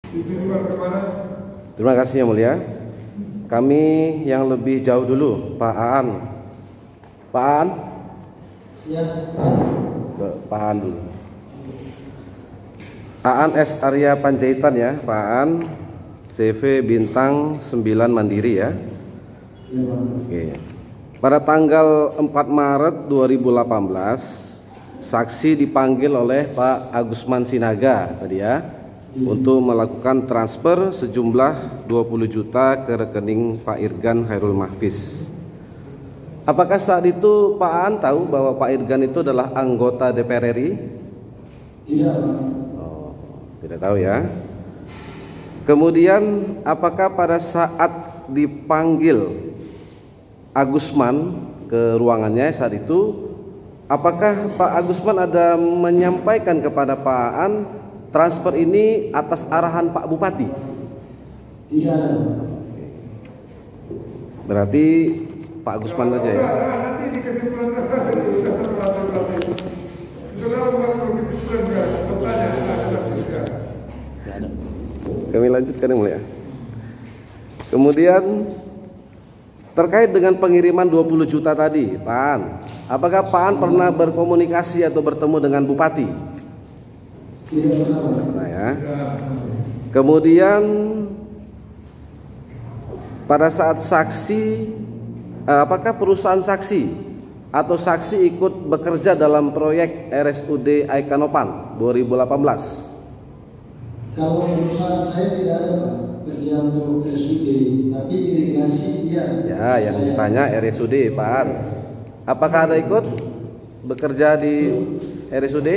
Ditujukan kepada. Terima kasih yang mulia. Kami yang lebih jauh dulu, Pak Aan. Pak Aan? Ya, Pak Aan dulu. Aan S. Arya Panjaitan ya, Pak Aan. CV bintang 9 Mandiri ya. ya Pak. Oke. Pada tanggal 4 Maret 2018, saksi dipanggil oleh Pak Agusman Sinaga tadi ya, untuk melakukan transfer sejumlah 20 juta ke rekening Pak Irgan Khairul Mahfiz. Apakah saat itu Pak Aan tahu bahwa Pak Irgan itu adalah anggota DPR RI? Tidak Pak. Oh, tidak tahu ya. Kemudian apakah pada saat dipanggil Agusman ke ruangannya saat itu, apakah Pak Agusman ada menyampaikan kepada Pak Aan transfer ini atas arahan Pak Bupati? Tidak ada Pak. Berarti Pak Agusman aja ya. Nanti di kesimpulan sudah terlalu. Saudara bukan kesimpulan juga. Pertanyaan juga. Kami lanjutkan yang mulia. Kemudian terkait dengan pengiriman 20 juta tadi, Pak Aan, apakah Pak Aan pernah berkomunikasi atau bertemu dengan Bupati? Tidak pernah Pak. Nah ya. Kemudian pada saat saksi, apakah perusahaan saksi atau saksi ikut bekerja dalam proyek RSUD Aikanopan 2018? Kalau perusahaan saya tidak ada Pak, kerja untuk RSUD, tapi irigasi iya. Ya, yang ditanya RSUD, Pak Aan. Apakah ada ikut bekerja di RSUD?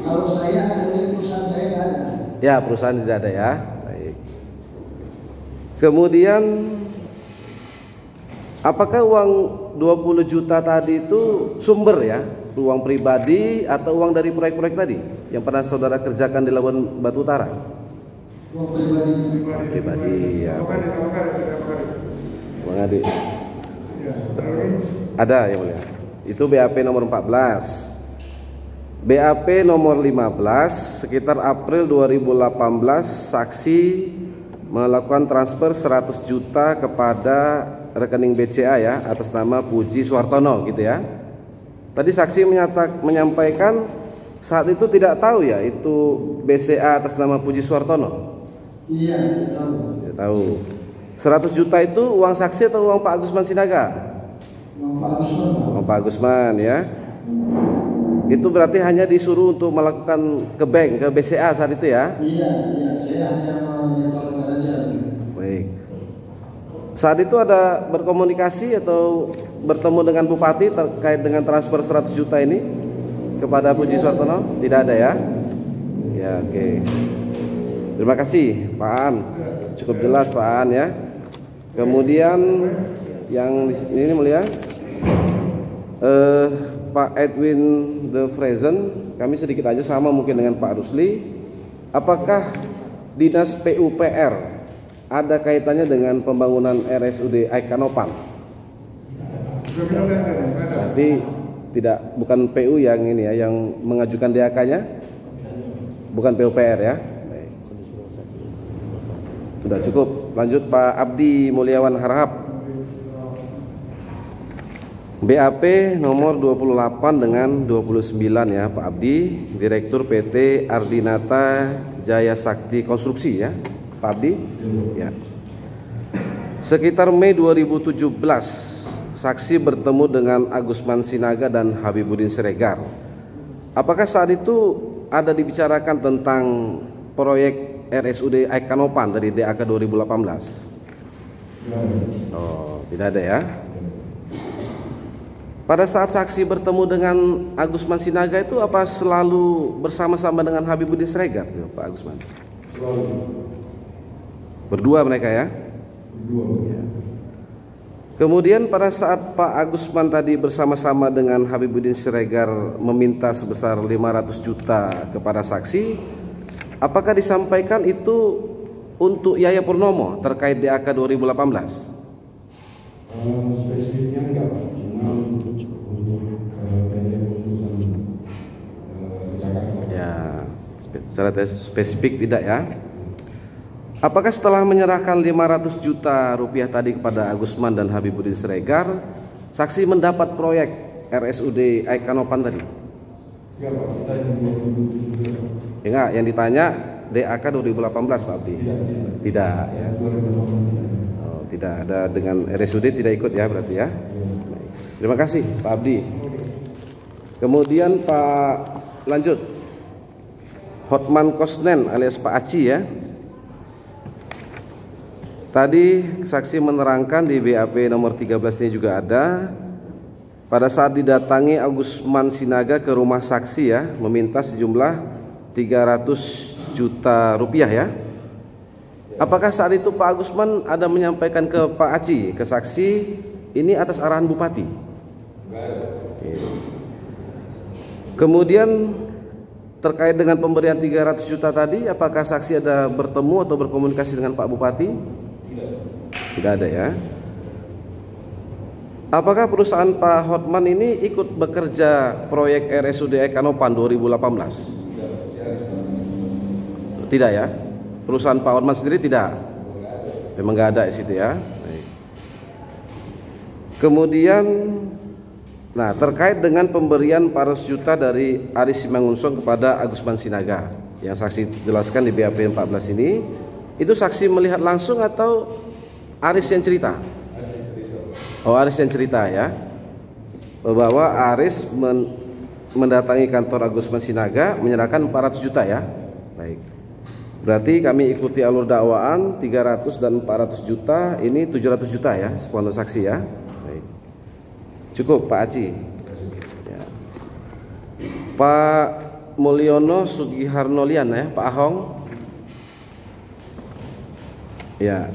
Kalau saya ada di perusahaan saya tidak ada. Ya, perusahaan tidak ada ya. Baik. Kemudian apakah uang 20 juta tadi itu sumber ya? Uang pribadi atau uang dari proyek-proyek tadi yang pernah saudara kerjakan di Labuan Batu Utara? Uang pribadi. Uang pribadi ya. Bang Adi. Ada yang mulia. Itu BAP nomor 14. BAP nomor 15 sekitar April 2018, saksi melakukan transfer 100 juta kepada rekening BCA ya, atas nama Puji Suartono gitu ya. Tadi saksi menyampaikan saat itu tidak tahu ya itu BCA atas nama Puji Suartono. Iya, tidak tahu. Tidak tahu. 100 juta itu uang saksi atau uang Pak Agusman Sinaga? Uang Pak Agusman Pak. Uang Pak Agusman ya. Itu berarti hanya disuruh untuk melakukan ke bank, ke BCA saat itu ya? Iya, saya hanya menyetorkan saja. Baik. Saat itu ada berkomunikasi atau bertemu dengan Bupati terkait dengan transfer 100 juta ini kepada Puji Suartono? Tidak ada ya? Ya, oke. Terima kasih Pak Aan. Cukup jelas Pak Aan ya. Kemudian yang di sini mulia, Pak Edwin De Vrezen, kami sedikit aja sama mungkin dengan Pak Rusli. Apakah Dinas PUPR ada kaitannya dengan pembangunan RSUD Aikanopan? Tapi tidak, bukan PU yang ini ya, yang mengajukan DAK-nya, bukan PUPR ya. Baik. Sudah cukup. Lanjut Pak Abdi Mulyawan Harahap. BAP nomor 28 dengan 29 ya Pak Abdi, Direktur PT Ardinata Jaya Sakti Konstruksi ya Pak Abdi ya. Sekitar Mei 2017, saksi bertemu dengan Agusman Sinaga dan Habibuddin Siregar. Apakah saat itu ada dibicarakan tentang proyek RSUD Aikanopan dari DAK 2018? Oh, tidak ada ya. Pada saat saksi bertemu dengan Agusman Sinaga itu apa selalu bersama-sama dengan Habibuddin Siregar Pak Agusman? Selalu. Berdua mereka ya? Berdua. Ya. Kemudian pada saat Pak Agusman tadi bersama-sama dengan Habibuddin Siregar meminta sebesar 500 juta kepada saksi, apakah disampaikan itu untuk Yaya Purnomo terkait DAK 2018? Spesifiknya enggak Pak, cuma untuk Ya, secara spesifik tidak ya. Apakah setelah menyerahkan 500 juta rupiah tadi kepada Agusman dan Habibuddin Siregar, saksi mendapat proyek RSUD Aikanopan tadi? Ya Pak, kita yang 2017. Enggak, yang ditanya DAK 2018 Pak Abdi. Tidak ya. 2018. Oh, tidak ada, dengan RSUD tidak ikut ya berarti ya. Baik. Terima kasih Pak Abdi. Kemudian Pak, lanjut. Hotman Kosnen alias Pak Aci ya. Tadi saksi menerangkan di BAP nomor 13 ini juga ada, pada saat didatangi Agusman Sinaga ke rumah saksi ya, meminta sejumlah 300 juta rupiah ya. Apakah saat itu Pak Agusman ada menyampaikan ke Pak Aci, ke saksi, ini atas arahan Bupati? Oke. Kemudian terkait dengan pemberian 300 juta tadi, apakah saksi ada bertemu atau berkomunikasi dengan Pak Bupati? Tidak ada ya. Apakah perusahaan Pak Hotman ini ikut bekerja proyek RSUD Aikanopan 2018? Tidak ya. Perusahaan Pak Hotman sendiri tidak. Memang nggak ada di situ ya. Baik. Kemudian, nah terkait dengan pemberian 400 juta dari Aris Simangunsong kepada Agusman Sinaga, yang saksi jelaskan di BAP 14 ini, itu saksi melihat langsung atau Aris yang cerita? Oh, Aris yang cerita ya, bahwa Aris mendatangi kantor Agusman Sinaga menyerahkan 400 juta ya. Baik. Berarti kami ikuti alur dakwaan 300 dan 400 juta, ini 700 juta ya, sepuluh saksi ya. Baik. Cukup Pak Aci. Ya. Pak Mulyono Sugiharnolian ya, Pak Ahong. Ya.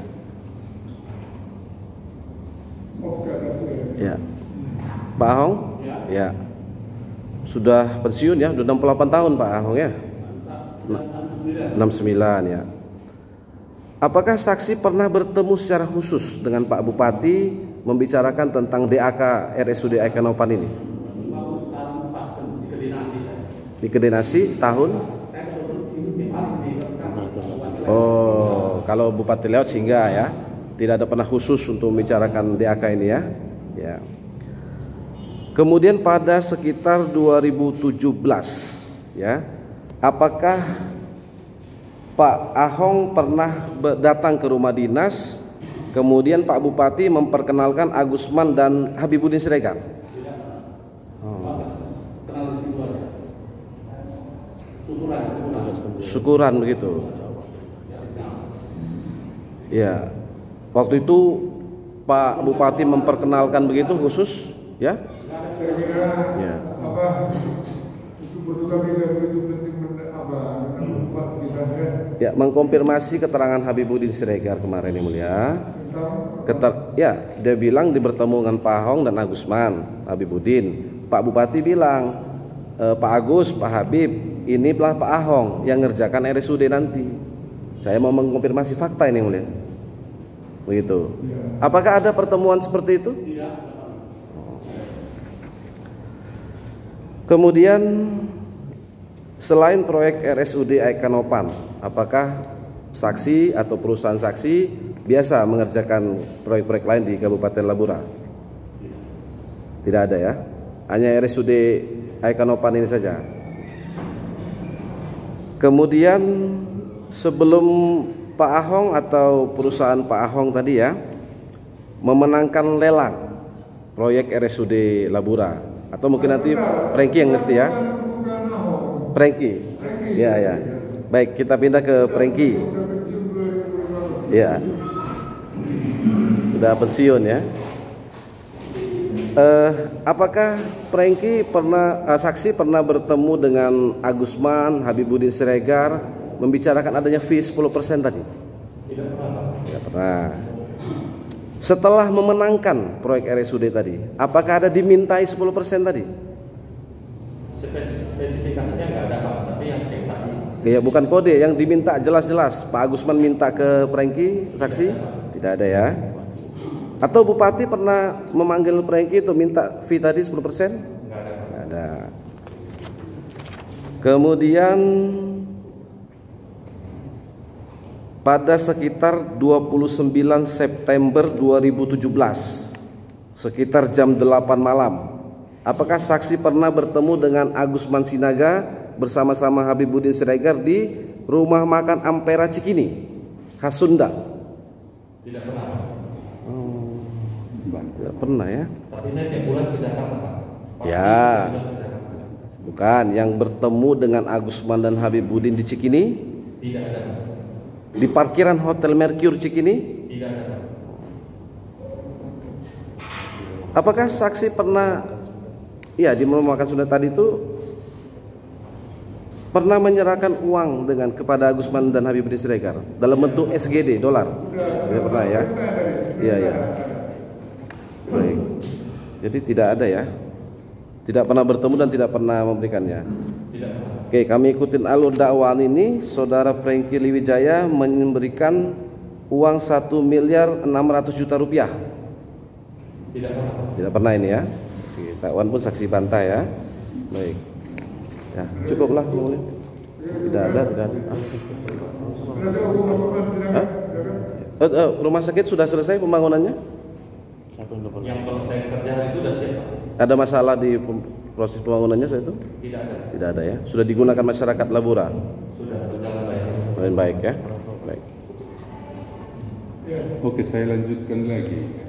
Ya. Pak Ahong? Ya. Sudah pensiun ya, sudah 68 tahun Pak Ahong ya. 69 ya. Apakah saksi pernah bertemu secara khusus dengan Pak Bupati membicarakan tentang DAK RSUD Aikanopan ini? Di Kedinasi tahun? Oh, kalau Bupati lewat sehingga ya. Tidak ada pernah khusus untuk membicarakan DAK ini ya. Ya. Kemudian pada sekitar 2017 ya, apakah Pak Ahong pernah datang ke rumah dinas, kemudian Pak Bupati memperkenalkan Agusman dan Habibuddin Siregar? Oh. Syukuran begitu. Ya. Waktu itu Pak Bupati memperkenalkan begitu khusus ya? Saya kira Ya. apa itu betul kami tidak begitu penting membuat kita Ya, mengkonfirmasi keterangan Habibuddin Siregar kemarin yang mulia. Ya, dia bilang bertemu dengan Pak Ahong dan Agusman Habibuddin. Pak Bupati bilang, Pak Agus, Pak Habib, inilah Pak Ahong yang ngerjakan RSUD nanti. Saya mau mengkonfirmasi fakta ini yang mulia. Begitu. Apakah ada pertemuan seperti itu? Kemudian selain proyek RSUD Aikanopan, apakah saksi atau perusahaan saksi biasa mengerjakan proyek-proyek lain di Kabupaten Labura? Tidak ada ya. Hanya RSUD Aikanopan ini saja. Kemudian sebelum Pak Ahong atau perusahaan Pak Ahong tadi ya memenangkan lelang proyek RSUD Labura, atau mungkin nanti Prengki yang ngerti ya. Prengki. Ya ya. Baik, kita pindah ke Prengki. Ya. Sudah pensiun ya. Apakah Prengki saksi pernah bertemu dengan Agusman Habibuddin Siregar membicarakan adanya fee 10% tadi? Tidak pernah. Setelah memenangkan proyek RSUD tadi, apakah ada dimintai 10% tadi? Spesifikasinya nggak ada Pak, tapi yang tadi. Ya, bukan kode, yang diminta jelas-jelas. Pak Agusman minta ke Prengki saksi? Tidak ada ya. Atau Bupati pernah memanggil Prengki untuk minta fee tadi 10%? Nggak ada. Kemudian pada sekitar 29 September 2017 sekitar jam 8 malam. Apakah saksi pernah bertemu dengan Agusman Sinaga bersama-sama Habibuddin Siregar di rumah makan Ampera Cikini, khas Sunda? Tidak pernah. Tidak pernah ya? Tapi saya tiap bulan ke Jakarta, Pak. Pasti Ya. tiap bulan ke Jakarta. Bukan, yang bertemu dengan Agusman dan Habibuddin di Cikini, Tidak ada, Pak. di parkiran Hotel Mercure Cikini. Tidak ada, Pak. Apakah saksi pernah, ya di rumah makan Sunda tadi itu pernah menyerahkan uang kepada Agusman dan Habibuddin Siregar dalam bentuk SGD dolar? Tidak pernah ya? Iya ya. Baik. Jadi tidak ada ya? Tidak pernah bertemu dan tidak pernah memberikannya. Tidak pernah. Oke, kami ikutin alur dakwaan ini. Saudara Franky Liwijaya memberikan uang 1.600.000.000 rupiah. Tidak pernah. Tidak pernah ini ya. Si dakwan pun saksi bantah ya. Baik. Ya, cukuplah. Tidak ada. Berhasil hukum laporan sidang. Hah? Rumah sakit sudah selesai pembangunannya? Yang selesai kerjaan itu sudah siap, Pak. Ada masalah di proses pembangunannya saya itu? Tidak ada. Tidak ada ya. Sudah digunakan masyarakat Labura. Sudah berjalan baik. Baik ya. Baik. Oke, saya lanjutkan lagi.